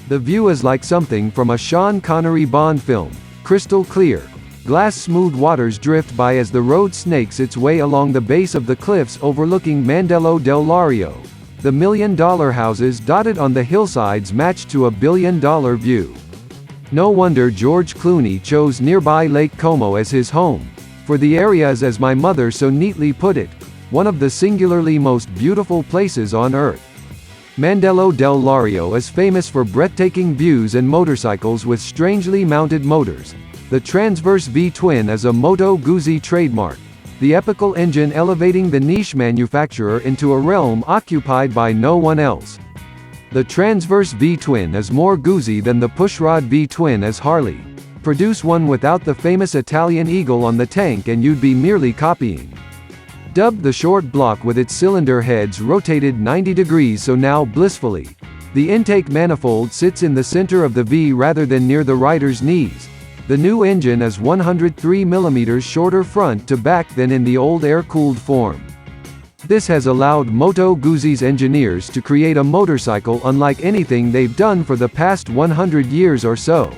The view is like something from a Sean Connery Bond film, crystal clear. Glass-smooth waters drift by as the road snakes its way along the base of the cliffs overlooking Mandello del Lario. The million-dollar houses dotted on the hillsides match to a billion-dollar view. No wonder George Clooney chose nearby Lake Como as his home, for the area is, as my mother so neatly put it, one of the singularly most beautiful places on Earth. Mandello del Lario is famous for breathtaking views and motorcycles with strangely mounted motors. The transverse V-twin is a Moto Guzzi trademark, the epochal engine elevating the niche manufacturer into a realm occupied by no one else. The transverse V-twin is more Guzzi than the pushrod V-twin is Harley. Produce one without the famous Italian eagle on the tank and you'd be merely copying. Dubbed the short block with its cylinder heads rotated 90 degrees so now blissfully. The intake manifold sits in the center of the V rather than near the rider's knees. The new engine is 103 mm shorter front to back than in the old air-cooled form. This has allowed Moto Guzzi's engineers to create a motorcycle unlike anything they've done for the past 100 years or so.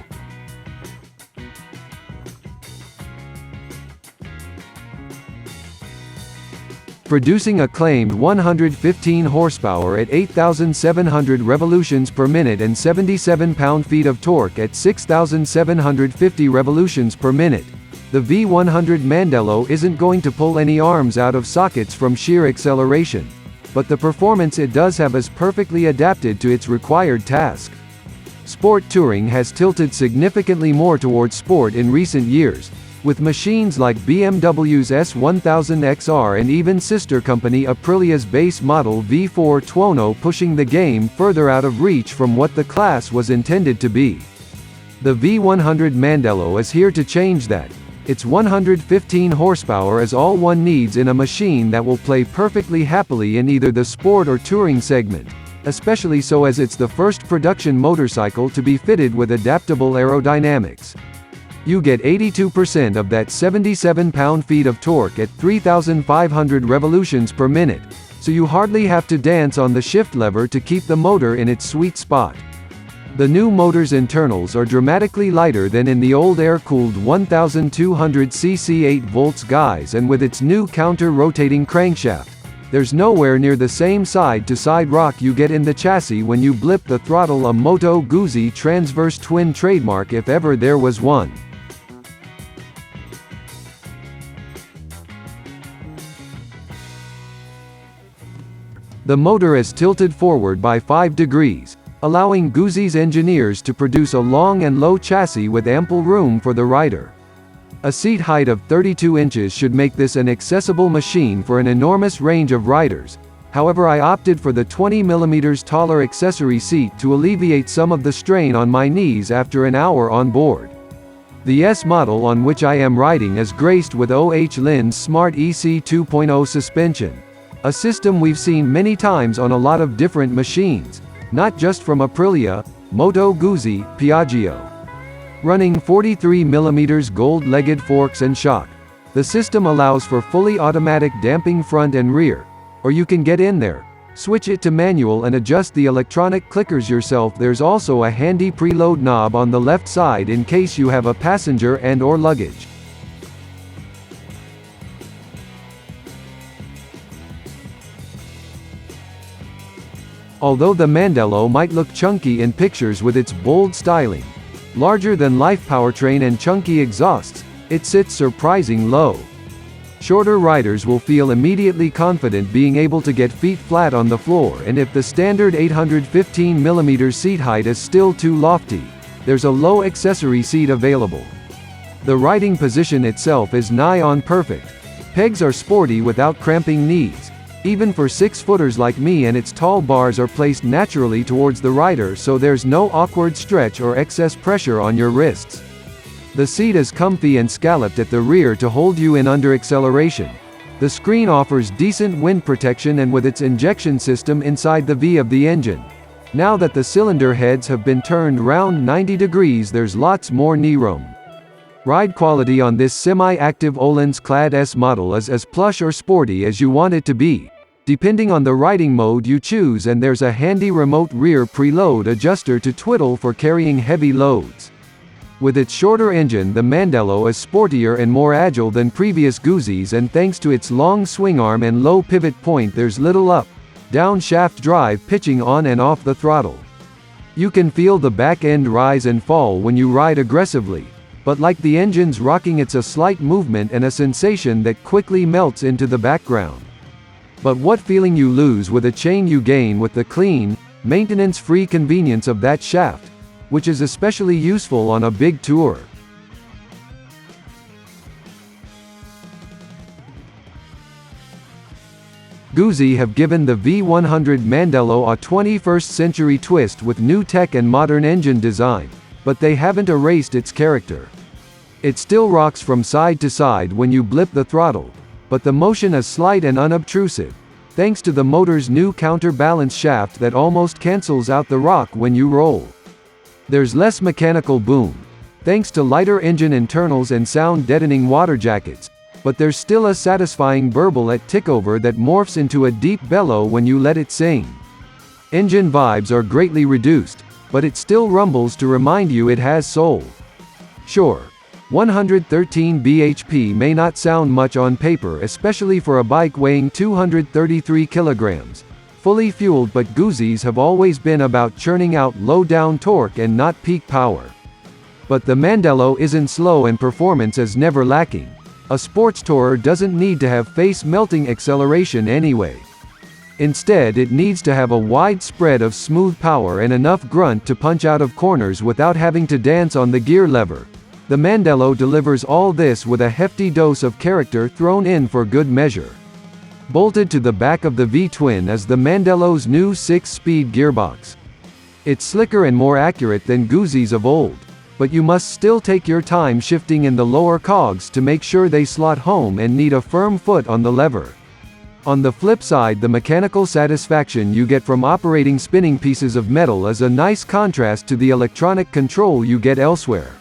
Producing a claimed 115 horsepower at 8,700 revolutions per minute and 77 pound-feet of torque at 6,750 revolutions per minute, the V100 Mandello isn't going to pull any arms out of sockets from sheer acceleration, but the performance it does have is perfectly adapted to its required task. Sport touring has tilted significantly more towards sport in recent years, with machines like BMW's S1000XR and even sister company Aprilia's base model V4 Tuono pushing the game further out of reach from what the class was intended to be. The V100 Mandello is here to change that. Its 115 horsepower is all one needs in a machine that will play perfectly happily in either the sport or touring segment, especially so as it's the first production motorcycle to be fitted with adaptable aerodynamics. You get 82% of that 77 pound-feet of torque at 3,500 revolutions per minute, so you hardly have to dance on the shift lever to keep the motor in its sweet spot. The new motor's internals are dramatically lighter than in the old air-cooled 1,200cc 8V guys, and with its new counter-rotating crankshaft, there's nowhere near the same side-to-side rock you get in the chassis when you blip the throttle. A Moto Guzzi transverse twin trademark if ever there was one. The motor is tilted forward by 5 degrees, allowing Guzzi's engineers to produce a long and low chassis with ample room for the rider. A seat height of 32 inches should make this an accessible machine for an enormous range of riders. However, I opted for the 20 mm taller accessory seat to alleviate some of the strain on my knees after an hour on board. The S model on which I am riding is graced with Lynn's Smart EC 2.0 suspension, a system we've seen many times on a lot of different machines, not just from Aprilia, Moto Guzzi, Piaggio. Running 43 mm gold-legged forks and shock, the system allows for fully automatic damping front and rear, or you can get in there, switch it to manual and adjust the electronic clickers yourself. There's also a handy preload knob on the left side in case you have a passenger and/or luggage. Although the Mandello might look chunky in pictures with its bold styling, larger-than-life powertrain and chunky exhausts, it sits surprising low. Shorter riders will feel immediately confident being able to get feet flat on the floor, and if the standard 815 mm seat height is still too lofty, there's a low accessory seat available. The riding position itself is nigh on perfect. Pegs are sporty without cramping knees, even for 6-footers like me, and its tall bars are placed naturally towards the rider so there's no awkward stretch or excess pressure on your wrists. The seat is comfy and scalloped at the rear to hold you in under acceleration. The screen offers decent wind protection, and with its injection system inside the V of the engine, now that the cylinder heads have been turned round 90 degrees, there's lots more knee room. Ride quality on this semi-active Öhlins-clad S model is as plush or sporty as you want it to be. depending on the riding mode you choose, and there's a handy remote rear preload adjuster to twiddle for carrying heavy loads. With its shorter engine, the Mandello is sportier and more agile than previous Guzzis, and thanks to its long swing arm and low pivot point, there's little up-down shaft drive pitching on and off the throttle. You can feel the back end rise and fall when you ride aggressively, but like the engine's rocking, it's a slight movement and a sensation that quickly melts into the background. But what feeling you lose with a chain you gain with the clean, maintenance-free convenience of that shaft, which is especially useful on a big tour. Guzzi have given the V100 Mandello a 21st century twist with new tech and modern engine design, but they haven't erased its character. It still rocks from side to side when you blip the throttle, but the motion is slight and unobtrusive, thanks to the motor's new counterbalance shaft that almost cancels out the rock when you roll. There's less mechanical boom, thanks to lighter engine internals and sound-deadening water jackets, but there's still a satisfying burble at tickover that morphs into a deep bellow when you let it sing. Engine vibes are greatly reduced, but it still rumbles to remind you it has soul. Sure, 113 bhp may not sound much on paper, especially for a bike weighing 233 kilograms, fully fueled, but Guzzis have always been about churning out low-down torque and not peak power. But the Mandello isn't slow, and performance is never lacking. A sports tourer doesn't need to have face-melting acceleration anyway. Instead, it needs to have a wide spread of smooth power and enough grunt to punch out of corners without having to dance on the gear lever. The Mandello delivers all this with a hefty dose of character thrown in for good measure. Bolted to the back of the V-twin is the Mandello's new 6-speed gearbox. It's slicker and more accurate than Guzzis of old, but you must still take your time shifting in the lower cogs to make sure they slot home and need a firm foot on the lever. On the flip side, the mechanical satisfaction you get from operating spinning pieces of metal is a nice contrast to the electronic control you get elsewhere.